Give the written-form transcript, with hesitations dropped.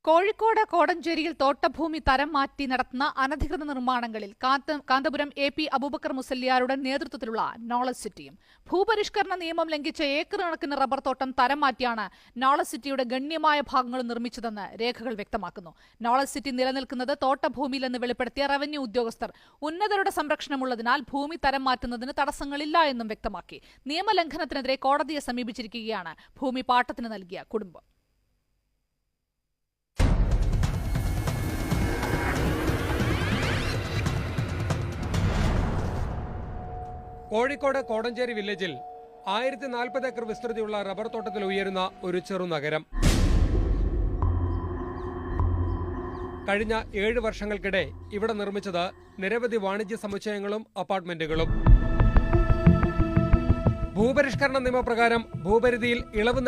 കോഴിക്കോട് കോടഞ്ചേരിയിൽ തോട്ടഭൂമി തരം മാറ്റി നടത്തുന്ന അനധികൃത നിർമ്മാണങ്ങളിൽ കാന്തപുരം AP അബൂബക്കർ മുസല്ലിയാരുടെ നേതൃത്വത്തിലുള്ള നോളജ് സിറ്റിയും ഭൂപരിഷ്കരണ നിയമം ലംഘിച്ച ഏക്കർ കണക്കിന് റബ്ബർ തോട്ടം തരം മാറ്റിയാണ് നോളജ് സിറ്റിയുടെ ഗണ്യമായ ഭാഗങ്ങൾ നിർമ്മിച്ചതെന്ന് രേഖകൾ വ്യക്തമാക്കുന്നു. നോളജ് സിറ്റി നിലനിൽക്കുന്നത് തോട്ടഭൂമിയിലെന്ന് വെളിപ്പെടുത്തിയ റവന്യൂ ഉദ്യോഗസ്ഥർ ഉന്നതരുടെ സംരക്ഷണമുള്ളതിനാൽ ഭൂമി തരം മാറ്റുന്നതിന് തടസ്സങ്ങളില്ല എന്നും വ്യക്തമാക്കി. നിയമലംഘനത്തിനെതിരെ കോടതിയെ സമീപിച്ചിരിക്കുകയാണ് ഭൂമി പാട്ടത്തിന് നൽകിയ കുടുംബം. കോഴിക്കോട് കോടഞ്ചേരി വില്ലേജിൽ 1040 ഏക്കർ വിസ്തൃതിയുള്ള റബ്ബർ തോട്ടത്തിൽ ഉയരുന്ന ഒരു ചെറുനഗരം. കഴിഞ്ഞ 7 വർഷങ്ങൾക്കിടെ ഇവിടെ നിർമ്മിച്ചത് നിരവധി വാണിജ്യ സമുച്ചയങ്ങളും അപ്പാർട്ട്മെന്റുകളും. ഭൂപരിഷ്കരണ നിയമപ്രകാരം ഭൂപരിധിയിൽ ഇളവ്